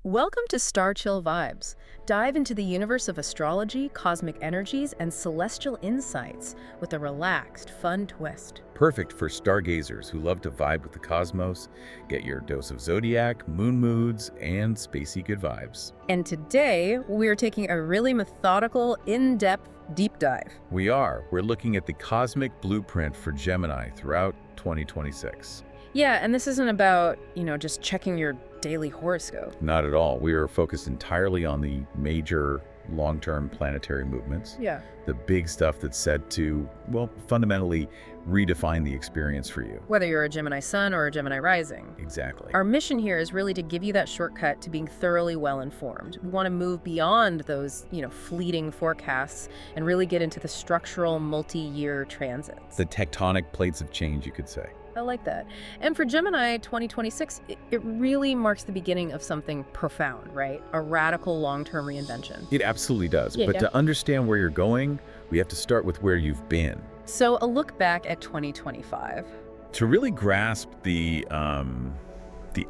Welcome to Star Chill Vibes. Dive into the universe of astrology, cosmic energies, and celestial insights with a relaxed, fun twist. Perfect for stargazers who love to vibe with the cosmos, get your dose of zodiac, moon moods, and spacey good vibes. And today, we're taking a really methodical, in-depth deep dive. We're looking at the cosmic blueprint for Gemini throughout 2026. Yeah, and this isn't about, just checking your daily horoscope. Not at all. We are focused entirely on the major long-term planetary movements. Yeah. The big stuff that's said to, well, fundamentally redefine the experience for you. Whether you're a Gemini Sun or a Gemini Rising. Exactly. Our mission here is really to give you that shortcut to being thoroughly well-informed. We want to move beyond those, fleeting forecasts and really get into the structural multi-year transits. The tectonic plates of change, you could say. I like that. And for Gemini 2026, it really marks the beginning of something profound, right? A radical long-term reinvention. It absolutely does. Yeah, But yeah. to understand where you're going, we have to start with where you've been. So a look back at 2025. To really grasp the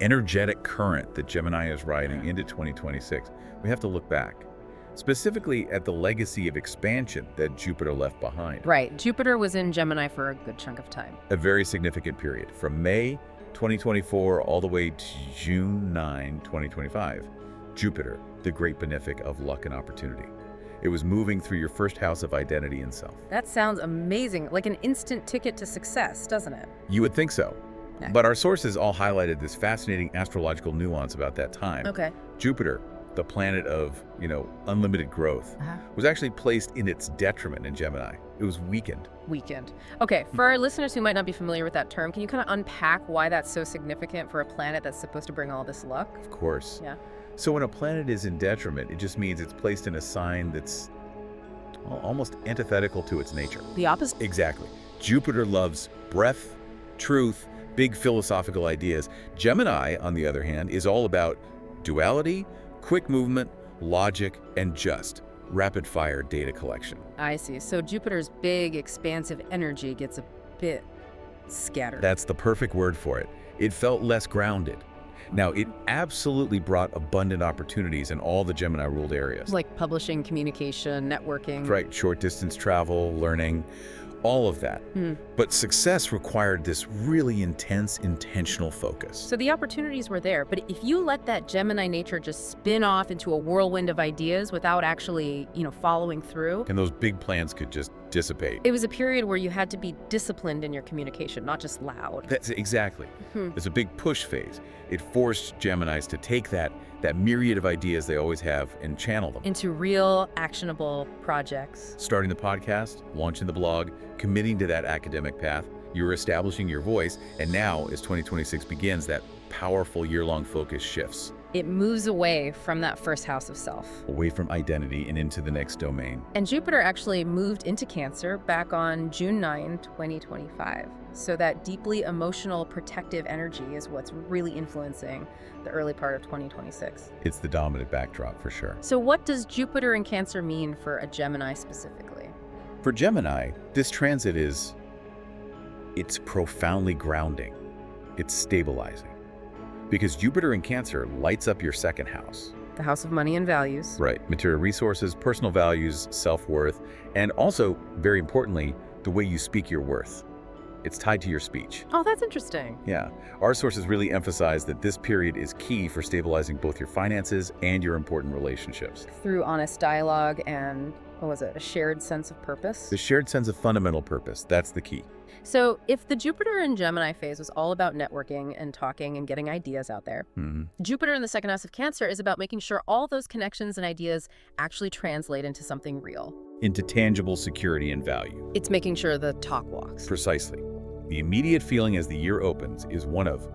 energetic current that Gemini is riding into 2026, we have to look back, specifically at the legacy of expansion that Jupiter left behind. Right. Jupiter was in Gemini for a good chunk of time. A very significant period, from May 2024 all the way to June 9, 2025. Jupiter, the great benefic of luck and opportunity. It was moving through your first house of identity and self. That sounds amazing, like an instant ticket to success, doesn't it? You would think so. Yeah. But our sources all highlighted this fascinating astrological nuance about that time. Okay. Jupiter, the planet of, unlimited growth, was actually placed in its detriment in Gemini. It was weakened. Weekend. Okay, for our listeners who might not be familiar with that term, can you kind of unpack why that's so significant for a planet that's supposed to bring all this luck? Of course. Yeah. So when a planet is in detriment, it just means it's placed in a sign that's almost antithetical to its nature. The opposite? Exactly. Jupiter loves breadth, truth, big philosophical ideas. Gemini, on the other hand, is all about duality, quick movement, logic, and just rapid-fire data collection. I see. So Jupiter's big, expansive energy gets a bit scattered. That's the perfect word for it. It felt less grounded. Now, it absolutely brought abundant opportunities in all the Gemini-ruled areas. Like publishing, communication, networking. Right, short-distance travel, learning, all of that. But success required this really intense, intentional focus. So the opportunities were there, but if you let that Gemini nature just spin off into a whirlwind of ideas without actually, following through, And those big plans could just dissipate. it was a period where you had to be disciplined in your communication, not just loud. That's exactly. There's a big push phase. It forced Geminis to take that myriad of ideas they always have and channel them. Into real, actionable projects. Starting the podcast, launching the blog, committing to that academic path, you're establishing your voice, and now, as 2026 begins, that powerful year-long focus shifts It moves away from that first house of self. away from identity and into the next domain. And Jupiter actually moved into Cancer back on June 9, 2025. So that deeply emotional, protective energy is what's really influencing the early part of 2026. It's the dominant backdrop for sure. So what does Jupiter in Cancer mean for a Gemini specifically? For Gemini, this transit it's profoundly grounding. It's stabilizing. Because Jupiter in Cancer lights up your second house. The house of money and values. Right. Material resources, personal values, self-worth, and also, very importantly, the way you speak your worth. It's tied to your speech. Oh, that's interesting. Yeah. Our sources really emphasize that this period is key for stabilizing both your finances and your important relationships. Through honest dialogue and, a shared sense of purpose? The shared sense of fundamental purpose, that's the key. So if the Jupiter in Gemini phase was all about networking and talking and getting ideas out there, Jupiter in the second house of Cancer is about making sure all those connections and ideas actually translate into something real. Into tangible security and value. It's making sure the talk walks. Precisely. The immediate feeling as the year opens is one of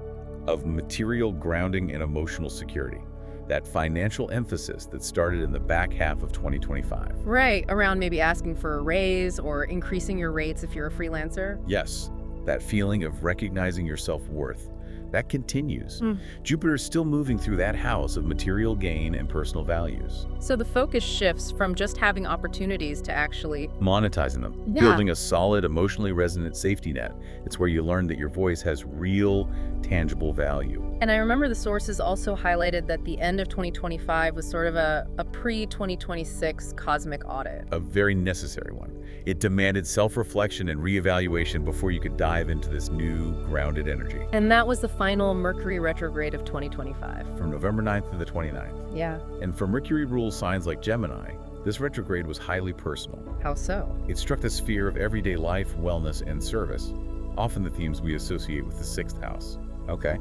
material grounding and emotional security. That financial emphasis that started in the back half of 2025. Right, around maybe asking for a raise or increasing your rates if you're a freelancer. Yes, that feeling of recognizing your self-worth, That continues. Jupiter is still moving through that house of material gain and personal values. So the focus shifts from just having opportunities to actually Monetizing them, building a solid, emotionally resonant safety net. It's where you learn that your voice has real, tangible value. And I remember the sources also highlighted that the end of 2025 was sort of a pre-2026 cosmic audit. A very necessary one. It demanded self-reflection and reevaluation before you could dive into this new, grounded energy. And that was the final Mercury retrograde of 2025. From November 9th to the 29th. Yeah. And for Mercury rules signs like Gemini, this retrograde was highly personal. How so? It struck the sphere of everyday life, wellness, and service, often the themes we associate with the 6th house. Okay.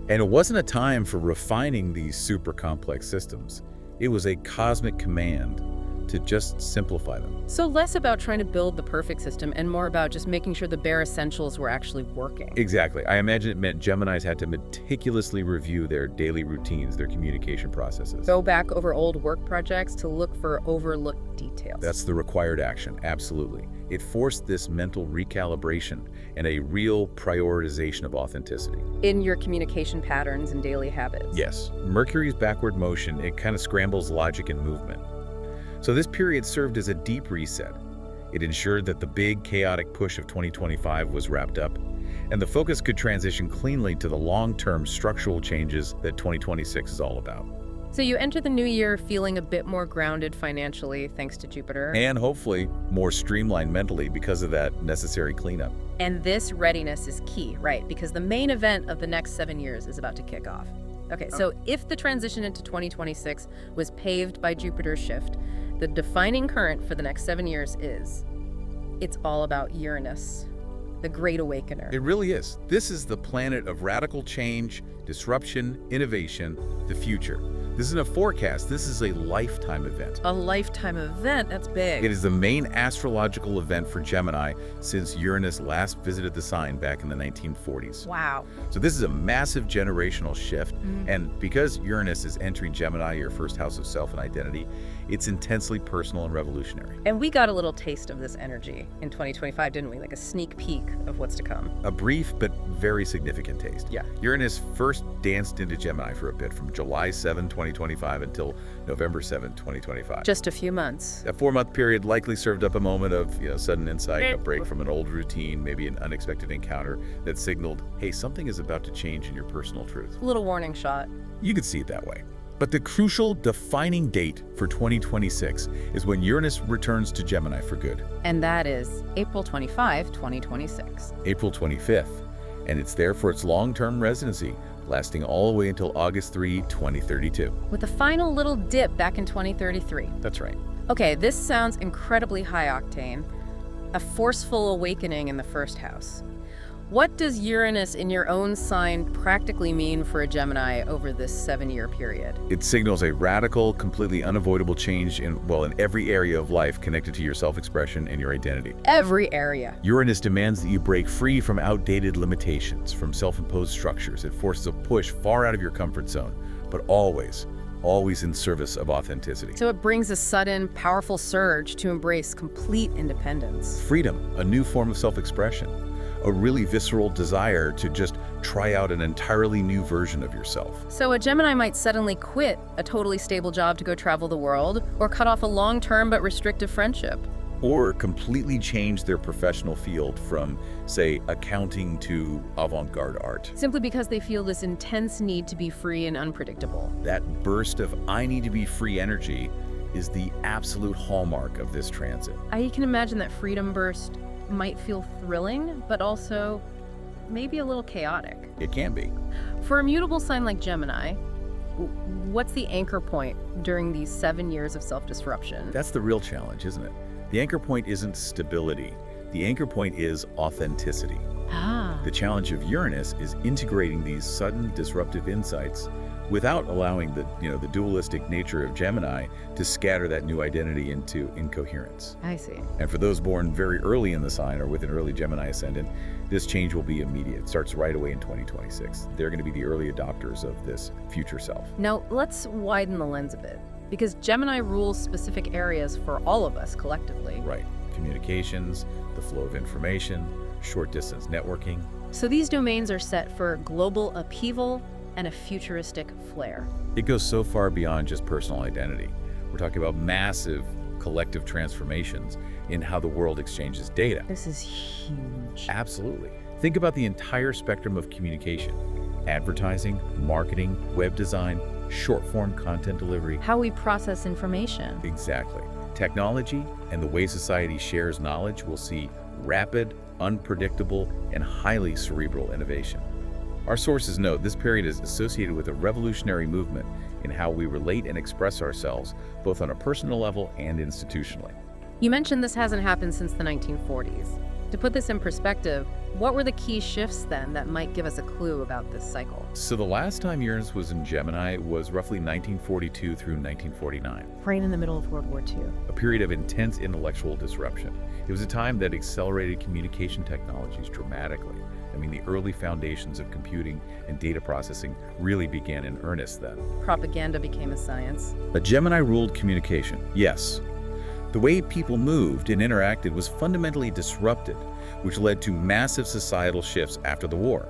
And it wasn't a time for refining these super complex systems. It was a cosmic command to just simplify them. So less about trying to build the perfect system and more about just making sure the bare essentials were actually working. Exactly. I imagine it meant Geminis had to meticulously review their daily routines, their communication processes. Go back over old work projects to look for overlooked details. That's the required action, absolutely. It forced this mental recalibration and a real prioritization of authenticity. In your communication patterns and daily habits. Yes. Mercury's backward motion, it kind of scrambles logic and movement. So this period served as a deep reset. It ensured that the big, chaotic push of 2025 was wrapped up, and the focus could transition cleanly to the long-term structural changes that 2026 is all about. So you enter the new year feeling a bit more grounded financially, thanks to Jupiter. And hopefully more streamlined mentally because of that necessary cleanup. And this readiness is key, right? Because the main event of the next 7 years is about to kick off. Okay, so if the transition into 2026 was paved by Jupiter's shift, the defining current for the next 7 years it's all about Uranus, the Great Awakener. It really is. This is the planet of radical change, disruption, innovation, the future. This isn't a forecast. This is a lifetime event. A lifetime event? That's big. It is the main astrological event for Gemini since Uranus last visited the sign back in the 1940s. Wow. So this is a massive generational shift. And because Uranus is entering Gemini, your first house of self and identity, it's intensely personal and revolutionary. And we got a little taste of this energy in 2025, didn't we? Like a sneak peek of what's to come. A brief but very significant taste. Yeah. Uranus first danced into Gemini for a bit from July 7, 2025 until November 7, 2025. Just a few months. A 4-month period likely served up a moment of sudden insight, a break from an old routine, maybe an unexpected encounter that signaled, hey, something is about to change in your personal truth. A little warning shot. You could see it that way. But the crucial defining date for 2026 is when Uranus returns to Gemini for good. And that is April 25, 2026. April 25th. And it's there for its long-term residency, lasting all the way until August 3, 2032. With a final little dip back in 2033. That's right. Okay, this sounds incredibly high octane. A forceful awakening in the first house. What does Uranus in your own sign practically mean for a Gemini over this 7-year period? It signals a radical, completely unavoidable change in every area of life connected to your self-expression and your identity. Every area. Uranus demands that you break free from outdated limitations, from self-imposed structures. It forces a push far out of your comfort zone, but always in service of authenticity. So it brings a sudden, powerful surge to embrace complete independence. Freedom, a new form of self-expression. A really visceral desire to just try out an entirely new version of yourself. So a Gemini might suddenly quit a totally stable job to go travel the world, or cut off a long-term but restrictive friendship. Or completely change their professional field from, say, accounting to avant-garde art. Simply because they feel this intense need to be free and unpredictable. That burst of I need to be free energy is the absolute hallmark of this transit. I can imagine that freedom burst might feel thrilling, but also maybe a little chaotic. It can be. For a mutable sign like Gemini, what's the anchor point during these 7 years of self-disruption? That's the real challenge, isn't it? The anchor point isn't stability. The anchor point is authenticity. The challenge of Uranus is integrating these sudden disruptive insights without allowing the dualistic nature of Gemini to scatter that new identity into incoherence. I see. And for those born very early in the sign or with an early Gemini ascendant, this change will be immediate. It starts right away in 2026. They're going to be the early adopters of this future self. Now, let's widen the lens a bit, because Gemini rules specific areas for all of us collectively. Right. Communications, the flow of information, short-distance networking. So these domains are set for global upheaval and a futuristic flair. It goes so far beyond just personal identity. We're talking about massive collective transformations in how the world exchanges data. This is huge. Absolutely. Think about the entire spectrum of communication: advertising, marketing, web design, short-form content delivery. How we process information. Exactly. Technology and the way society shares knowledge will see rapid, unpredictable, and highly cerebral innovation. Our sources note this period is associated with a revolutionary movement in how we relate and express ourselves, both on a personal level and institutionally. You mentioned this hasn't happened since the 1940s. To put this in perspective, what were the key shifts then that might give us a clue about this cycle? So the last time Uranus was in Gemini was roughly 1942 through 1949. Right in the middle of World War II. A period of intense intellectual disruption. It was a time that accelerated communication technologies dramatically. I mean, the early foundations of computing and data processing really began in earnest then. Propaganda became a science. A Gemini ruled communication, yes. The way people moved and interacted was fundamentally disrupted, which led to massive societal shifts after the war.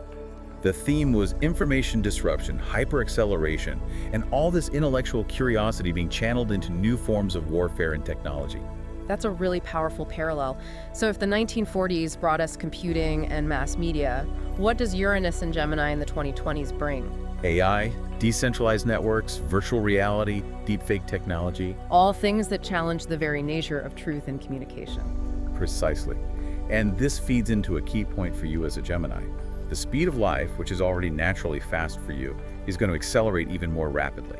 The theme was information disruption, hyper-acceleration, and all this intellectual curiosity being channeled into new forms of warfare and technology. That's a really powerful parallel. So if the 1940s brought us computing and mass media, what does Uranus and Gemini in the 2020s bring? AI, decentralized networks, virtual reality, deepfake technology. All things that challenge the very nature of truth and communication. Precisely. And this feeds into a key point for you as a Gemini. The speed of life, which is already naturally fast for you, is going to accelerate even more rapidly.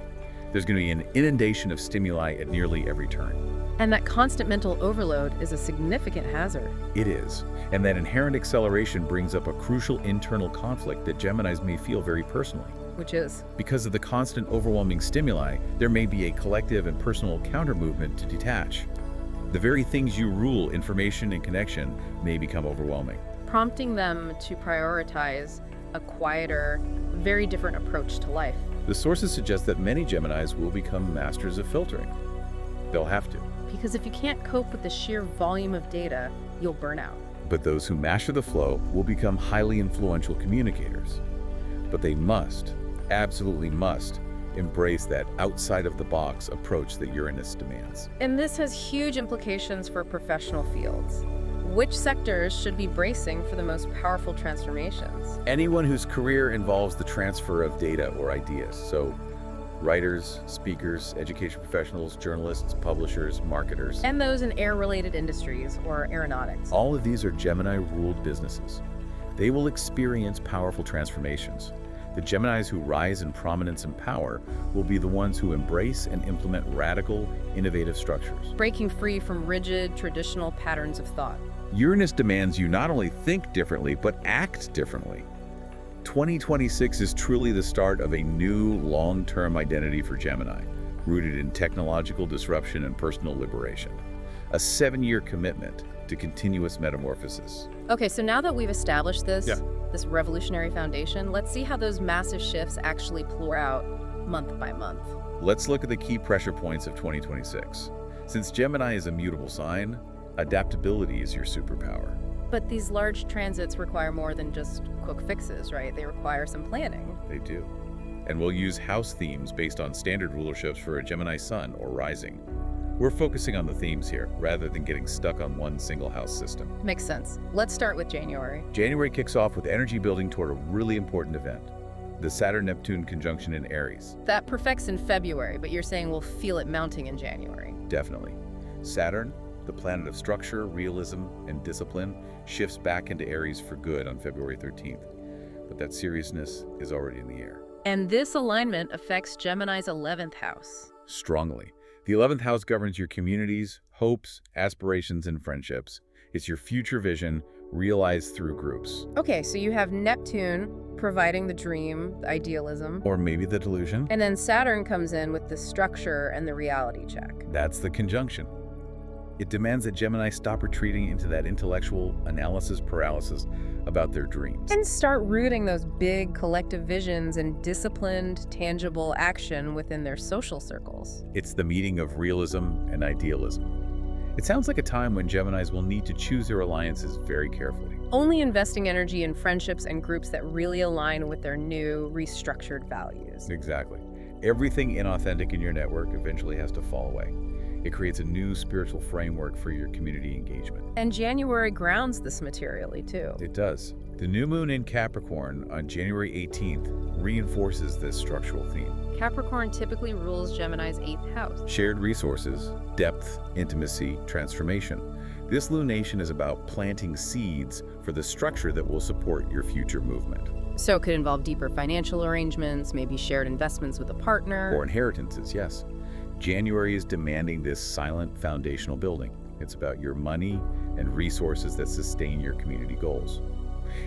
There's going to be an inundation of stimuli at nearly every turn. And that constant mental overload is a significant hazard. It is. And that inherent acceleration brings up a crucial internal conflict that Geminis may feel very personally. Which is? Because of the constant overwhelming stimuli, there may be a collective and personal counter-movement to detach. The very things you rule, information and connection, may become overwhelming. Prompting them to prioritize a quieter, very different approach to life. The sources suggest that many Geminis will become masters of filtering. They'll have to. Because if you can't cope with the sheer volume of data, you'll burn out. But those who master the flow will become highly influential communicators. But they must, absolutely must, embrace that outside-of-the-box approach that Uranus demands. And this has huge implications for professional fields. Which sectors should be bracing for the most powerful transformations? Anyone whose career involves the transfer of data or ideas. So writers, speakers, education professionals, journalists, publishers, marketers. And those in air-related industries or aeronautics. All of these are Gemini-ruled businesses. They will experience powerful transformations. The Geminis who rise in prominence and power will be the ones who embrace and implement radical, innovative structures. Breaking free from rigid, traditional patterns of thought. Uranus demands you not only think differently, but act differently. 2026 is truly the start of a new, long-term identity for Gemini, rooted in technological disruption and personal liberation. A 7-year commitment to continuous metamorphosis. Okay, so now that we've established this revolutionary foundation, let's see how those massive shifts actually pour out month by month. Let's look at the key pressure points of 2026. Since Gemini is a mutable sign, adaptability is your superpower. But these large transits require more than just quick fixes, right? They require some planning. They do. And we'll use house themes based on standard rulerships for a Gemini Sun or rising. We're focusing on the themes here, rather than getting stuck on one single house system. Makes sense. Let's start with January. January kicks off with energy building toward a really important event, the Saturn-Neptune conjunction in Aries. That perfects in February, but you're saying we'll feel it mounting in January. Definitely. Saturn, the planet of structure, realism, and discipline, shifts back into Aries for good on February 13th. But that seriousness is already in the air. And this alignment affects Gemini's 11th house. Strongly. The 11th house governs your communities, hopes, aspirations, and friendships. It's your future vision realized through groups. Okay, so you have Neptune providing the dream, the idealism. Or maybe the delusion. And then Saturn comes in with the structure and the reality check. That's the conjunction. It demands that Gemini stop retreating into that intellectual analysis paralysis about their dreams. And start rooting those big collective visions in disciplined, tangible action within their social circles. It's the meeting of realism and idealism. It sounds like a time when Geminis will need to choose their alliances very carefully. only investing energy in friendships and groups that really align with their new, restructured values. Exactly. Everything inauthentic in your network eventually has to fall away. It creates a new spiritual framework for your community engagement. And January grounds this materially, too. It does. The new moon in Capricorn on January 18th reinforces this structural theme. Capricorn typically rules Gemini's 8th house. Shared resources, depth, intimacy, transformation. This lunation is about planting seeds for the structure that will support your future movement. So it could involve deeper financial arrangements, maybe shared investments with a partner. Or inheritances, yes. January is demanding this silent foundational building. It's about your money and resources that sustain your community goals.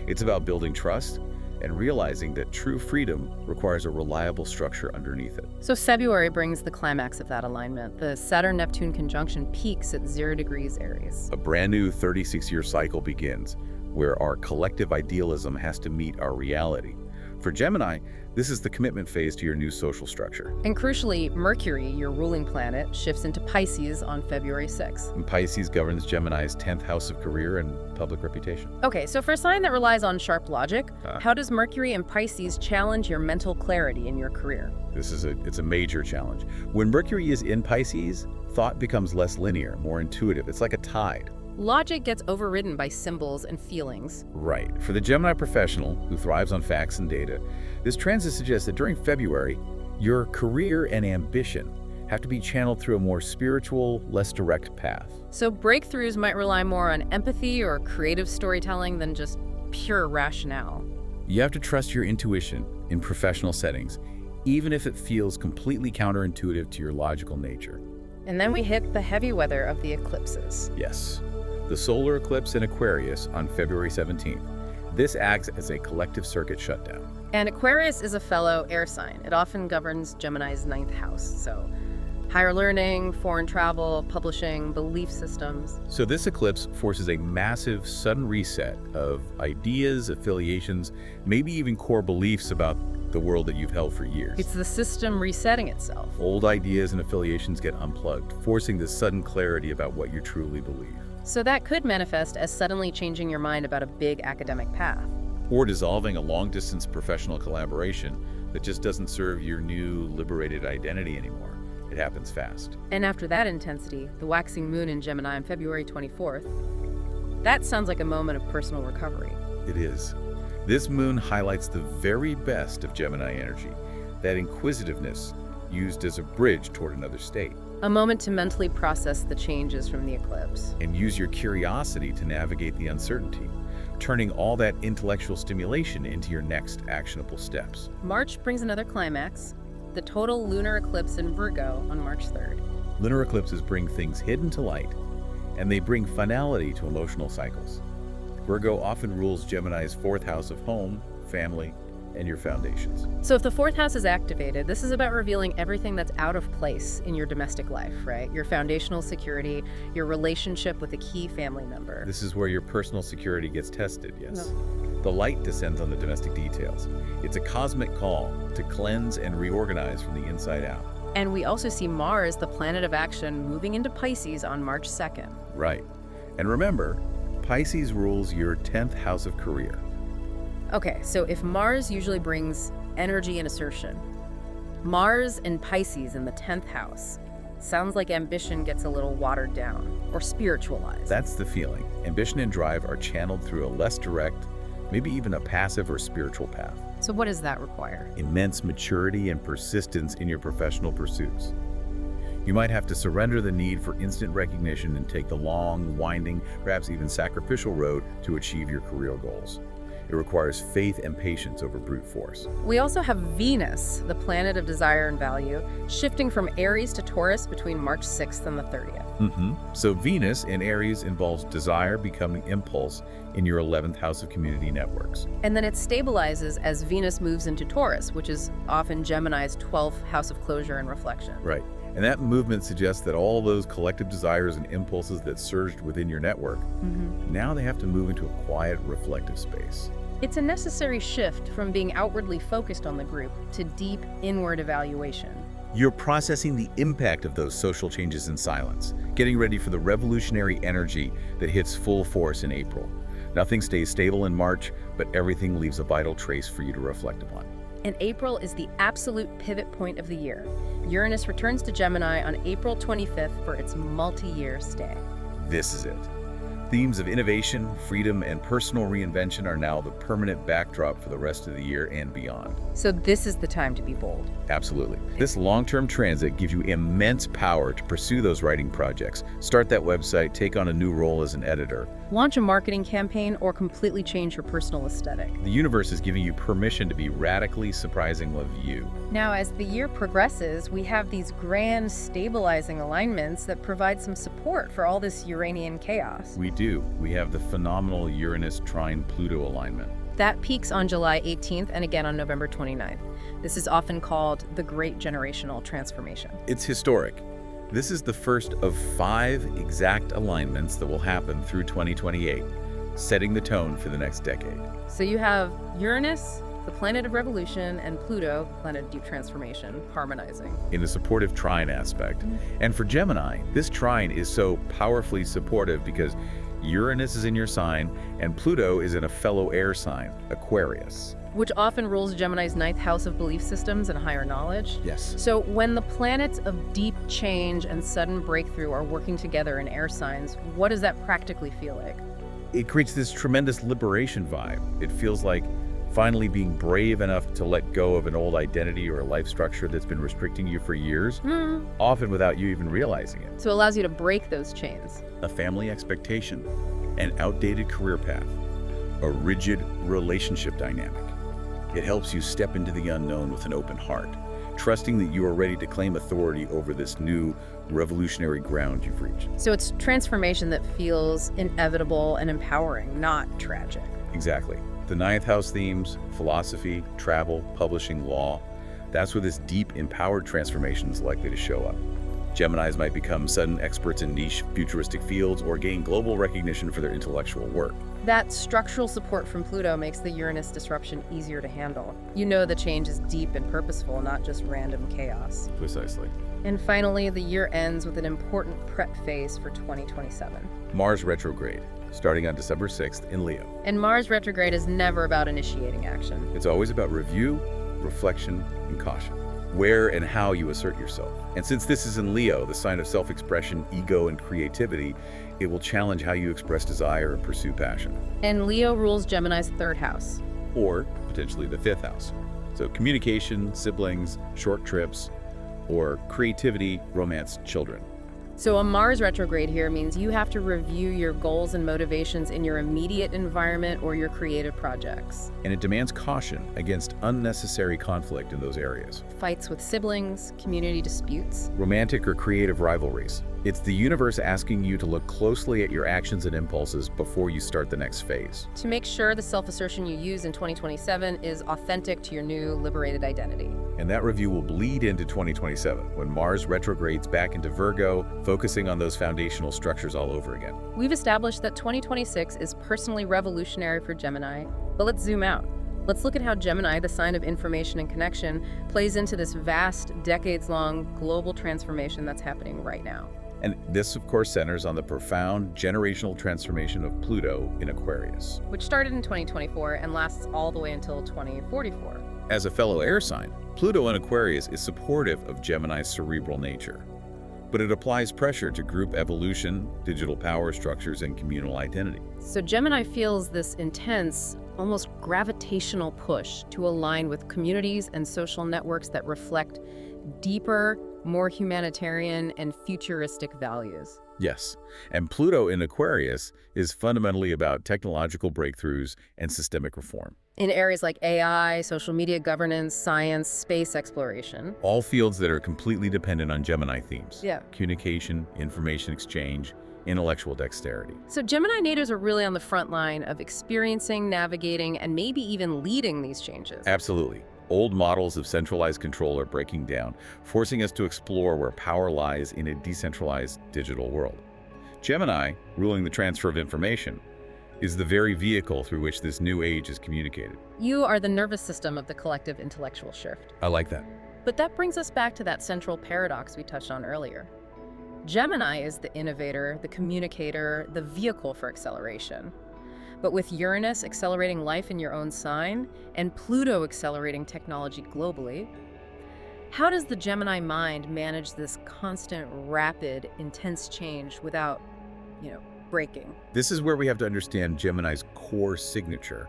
It's about building trust and realizing that true freedom requires a reliable structure underneath it. So February brings the climax of that alignment. The Saturn-Neptune conjunction peaks at 0 degrees Aries. A brand new 36-year cycle begins, where our collective idealism has to meet our reality. For Gemini, this is the commitment phase to your new social structure. And crucially, Mercury, your ruling planet, shifts into Pisces on February 6th. And Pisces governs Gemini's 10th house of career and public reputation. Okay, so for a sign that relies on sharp logic, how does Mercury and Pisces challenge your mental clarity in your career? It's a major challenge. When Mercury is in Pisces, thought becomes less linear, more intuitive. It's like a tide. Logic gets overridden by symbols and feelings. Right. For the Gemini professional who thrives on facts and data, this transit suggests that during February, your career and ambition have to be channeled through a more spiritual, less direct path. So breakthroughs might rely more on empathy or creative storytelling than just pure rationale. You have to trust your intuition in professional settings, even if it feels completely counterintuitive to your logical nature. And then we hit the heavy weather of the eclipses. Yes. The solar eclipse in Aquarius on February 17th. This acts as a collective circuit shutdown. And Aquarius is a fellow air sign. It often governs Gemini's 9th house. So higher learning, foreign travel, publishing, belief systems. So this eclipse forces a massive, sudden reset of ideas, affiliations, maybe even core beliefs about the world that you've held for years. It's the system resetting itself. Old ideas and affiliations get unplugged, forcing this sudden clarity about what you truly believe. So that could manifest as suddenly changing your mind about a big academic path. Or dissolving a long-distance professional collaboration that just doesn't serve your new liberated identity anymore. It happens fast. And after that intensity, the waxing moon in Gemini on February 24th, that sounds like a moment of personal recovery. It is. This moon highlights the very best of Gemini energy, that inquisitiveness used as a bridge toward another state. A moment to mentally process the changes from the eclipse. And use your curiosity to navigate the uncertainty, turning all that intellectual stimulation into your next actionable steps. March brings another climax, the total lunar eclipse in Virgo on March 3rd. Lunar eclipses bring things hidden to light, and they bring finality to emotional cycles. Virgo often rules Gemini's 4th house of home, family, and your foundations. So if the 4th house is activated, this is about revealing everything that's out of place in your domestic life, right? Your foundational security, your relationship with a key family member. This is where your personal security gets tested, yes. The light descends on the domestic details. It's a cosmic call to cleanse and reorganize from the inside out. And we also see Mars, the planet of action, moving into Pisces on March 2nd. Right. And remember, Pisces rules your 10th house of career. Okay, so if Mars usually brings energy and assertion, Mars in Pisces in the 10th house sounds like ambition gets a little watered down or spiritualized. That's the feeling. Ambition and drive are channeled through a less direct, maybe even a passive or spiritual path. So what does that require? Immense maturity and persistence in your professional pursuits. You might have to surrender the need for instant recognition and take the long, winding, perhaps even sacrificial road to achieve your career goals. It requires faith and patience over brute force. We also have Venus, the planet of desire and value, shifting from Aries to Taurus between March 6th and the 30th. So Venus in Aries involves desire becoming impulse in your 11th house of community networks. And then it stabilizes as Venus moves into Taurus, which is often Gemini's 12th house of closure and reflection. Right. And that movement suggests that all those collective desires and impulses that surged within your network, now they have to move into a quiet, reflective space. It's a necessary shift from being outwardly focused on the group to deep inward evaluation. You're processing the impact of those social changes in silence, getting ready for the revolutionary energy that hits full force in April. Nothing stays stable in March, but everything leaves a vital trace for you to reflect upon. And April is the absolute pivot point of the year. Uranus returns to Gemini on April 25th for its multi-year stay. This is it. Themes of innovation, freedom, and personal reinvention are now the permanent backdrop for the rest of the year and beyond. So this is the time to be bold. Absolutely. This long-term transit gives you immense power to pursue those writing projects, start that website, take on a new role as an editor. Launch a marketing campaign or completely change your personal aesthetic. The universe is giving you permission to be radically surprisingly you. Now, as the year progresses, we have these grand stabilizing alignments that provide some support for all this Uranian chaos. We do. We have the phenomenal Uranus trine Pluto alignment. That peaks on July 18th and again on November 29th. This is often called the Great Generational Transformation. It's historic. This is the first of 5 exact alignments that will happen through 2028, setting the tone for the next decade. So you have Uranus, the planet of revolution, and Pluto, the planet of deep transformation, harmonizing. In the supportive trine aspect. And for Gemini, this trine is so powerfully supportive because Uranus is in your sign, and Pluto is in a fellow air sign, Aquarius. Which often rules Gemini's 9th house of belief systems and higher knowledge. Yes. So when the planets of deep change and sudden breakthrough are working together in air signs, what does that practically feel like? It creates this tremendous liberation vibe. It feels like finally being brave enough to let go of an old identity or a life structure that's been restricting you for years, often without you even realizing it. So it allows you to break those chains. A family expectation, an outdated career path, a rigid relationship dynamic. It helps you step into the unknown with an open heart, trusting that you are ready to claim authority over this new revolutionary ground you've reached. So it's transformation that feels inevitable and empowering, not tragic. Exactly. The 9th house themes, philosophy, travel, publishing, law, that's where this deep, empowered transformation is likely to show up. Geminis might become sudden experts in niche, futuristic fields or gain global recognition for their intellectual work. That structural support from Pluto makes the Uranus disruption easier to handle. You know the change is deep and purposeful, not just random chaos. Precisely. And finally, the year ends with an important prep phase for 2027. Mars retrograde, starting on December 6th in Leo. And Mars retrograde is never about initiating action. It's always about review, reflection, and caution. Where and how you assert yourself. And since this is in Leo, the sign of self-expression, ego, and creativity, it will challenge how you express desire and pursue passion. And Leo rules Gemini's 3rd house. Or potentially the 5th house. So communication, siblings, short trips, or creativity, romance, children. So a Mars retrograde here means you have to review your goals and motivations in your immediate environment or your creative projects. And it demands caution against unnecessary conflict in those areas. Fights with siblings, community disputes. Romantic or creative rivalries. It's the universe asking you to look closely at your actions and impulses before you start the next phase. To make sure the self-assertion you use in 2027 is authentic to your new liberated identity. And that review will bleed into 2027 when Mars retrogrades back into Virgo, focusing on those foundational structures all over again. We've established that 2026 is personally revolutionary for Gemini, but let's zoom out. Let's look at how Gemini, the sign of information and connection, plays into this vast, decades-long global transformation that's happening right now. And this, of course, centers on the profound generational transformation of Pluto in Aquarius, which started in 2024 and lasts all the way until 2044. As a fellow air sign, Pluto in Aquarius is supportive of Gemini's cerebral nature, but it applies pressure to group evolution, digital power structures, and communal identity. So Gemini feels this intense, almost gravitational push to align with communities and social networks that reflect deeper, more humanitarian and futuristic values. Yes, and Pluto in Aquarius is fundamentally about technological breakthroughs and systemic reform. In areas like AI, social media governance, science, space exploration. All fields that are completely dependent on Gemini themes. Yeah. Communication, information exchange, intellectual dexterity. So Gemini natives are really on the front line of experiencing, navigating, and maybe even leading these changes. Absolutely. Old models of centralized control are breaking down, forcing us to explore where power lies in a decentralized digital world. Gemini, ruling the transfer of information, is the very vehicle through which this new age is communicated. You are the nervous system of the collective intellectual shift. I like that. But that brings us back to that central paradox we touched on earlier. Gemini is the innovator, the communicator, the vehicle for acceleration. But with Uranus accelerating life in your own sign and Pluto accelerating technology globally, how does the Gemini mind manage this constant, rapid, intense change without, breaking? This is where we have to understand Gemini's core signature,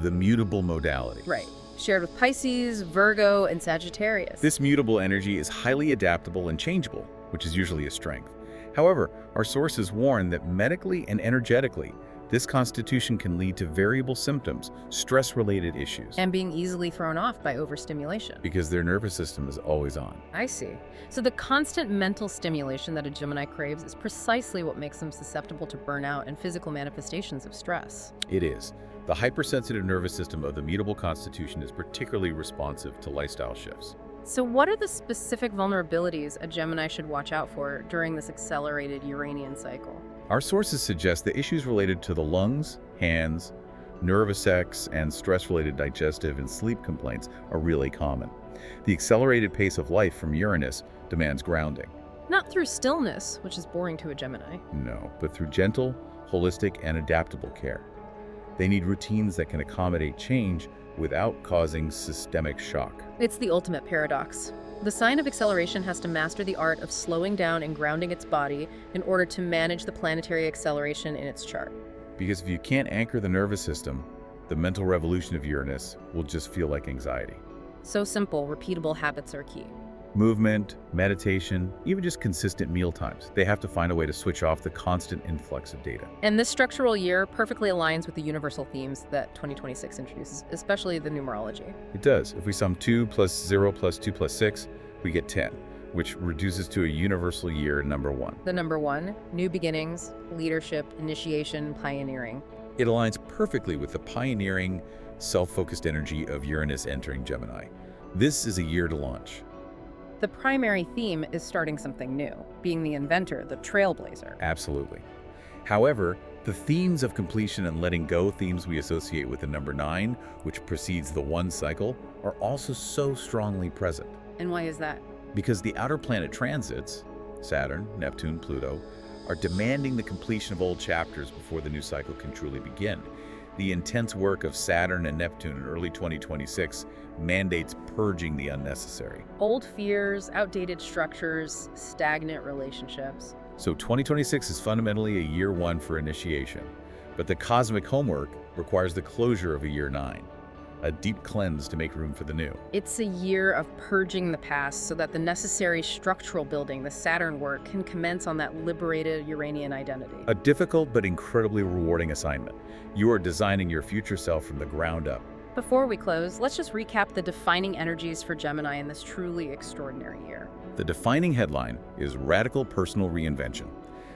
the mutable modality. Right. Shared with Pisces, Virgo, and Sagittarius. This mutable energy is highly adaptable and changeable, which is usually a strength. However, our sources warn that medically and energetically, this constitution can lead to variable symptoms, stress-related issues. And being easily thrown off by overstimulation. Because their nervous system is always on. I see. So the constant mental stimulation that a Gemini craves is precisely what makes them susceptible to burnout and physical manifestations of stress. It is. The hypersensitive nervous system of the mutable constitution is particularly responsive to lifestyle shifts. So what are the specific vulnerabilities a Gemini should watch out for during this accelerated Uranian cycle? Our sources suggest that issues related to the lungs, hands, nervous sex, and stress-related digestive and sleep complaints are really common. The accelerated pace of life from Uranus demands grounding. Not through stillness, which is boring to a Gemini. No, but through gentle, holistic, and adaptable care. They need routines that can accommodate change without causing systemic shock. It's the ultimate paradox. The sign of acceleration has to master the art of slowing down and grounding its body in order to manage the planetary acceleration in its chart. Because if you can't anchor the nervous system, the mental revolution of Uranus will just feel like anxiety. So simple, repeatable habits are key. Movement, meditation, even just consistent meal times. They have to find a way to switch off the constant influx of data. And this structural year perfectly aligns with the universal themes that 2026 introduces, especially the numerology. It does. If we sum 2 plus 0 plus 2 plus 6, we get 10, which reduces to a universal year number 1. The number 1, new beginnings, leadership, initiation, pioneering. It aligns perfectly with the pioneering, self-focused energy of Uranus entering Gemini. This is a year to launch. The primary theme is starting something new, being the inventor, the trailblazer. Absolutely. However, the themes of completion and letting go, themes we associate with the number 9, which precedes the 1 cycle, are also so strongly present. And why is that? Because the outer planet transits, Saturn, Neptune, Pluto, are demanding the completion of old chapters before the new cycle can truly begin. The intense work of Saturn and Neptune in early 2026 mandates purging the unnecessary. Old fears, outdated structures, stagnant relationships. So 2026 is fundamentally a year 1 for initiation, but the cosmic homework requires the closure of a year 9, a deep cleanse to make room for the new. It's a year of purging the past so that the necessary structural building, the Saturn work, can commence on that liberated Uranian identity. A difficult but incredibly rewarding assignment. You are designing your future self from the ground up. Before we close, let's just recap the defining energies for Gemini in this truly extraordinary year. The defining headline is Radical Personal Reinvention.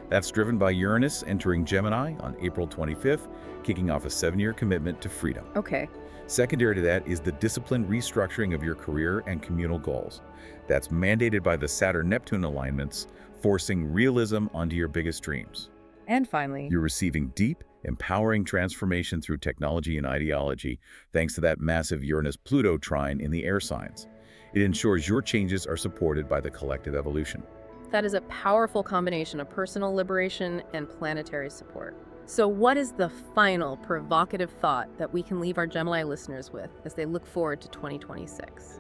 That's driven by Uranus entering Gemini on April 25th, kicking off a 7-year commitment to freedom. Okay. Secondary to that is the disciplined restructuring of your career and communal goals. That's mandated by the Saturn-Neptune alignments, forcing realism onto your biggest dreams. And finally, You're receiving deep, empowering transformation through technology and ideology, thanks to that massive Uranus-Pluto trine in the air signs. It ensures your changes are supported by the collective evolution. that is a powerful combination of personal liberation and planetary support. So what is the final provocative thought that we can leave our Gemini listeners with as they look forward to 2026?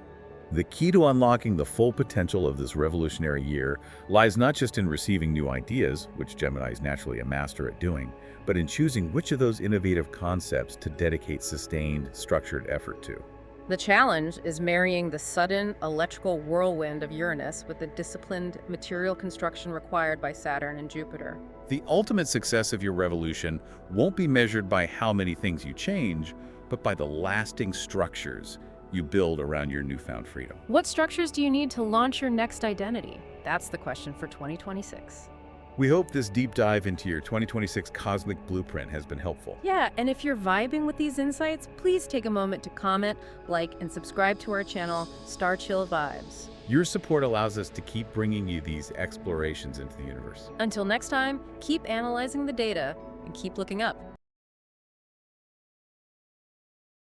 The key to unlocking the full potential of this revolutionary year lies not just in receiving new ideas, which Gemini is naturally a master at doing, but in choosing which of those innovative concepts to dedicate sustained, structured effort to. The challenge is marrying the sudden electrical whirlwind of Uranus with the disciplined material construction required by Saturn and Jupiter. The ultimate success of your revolution won't be measured by how many things you change, but by the lasting structures you build around your newfound freedom. What structures do you need to launch your next identity? That's the question for 2026. We hope this deep dive into your 2026 cosmic blueprint has been helpful. Yeah, and if you're vibing with these insights, please take a moment to comment, like, and subscribe to our channel, Star Chill Vibes. Your support allows us to keep bringing you these explorations into the universe. Until next time, keep analyzing the data and keep looking up.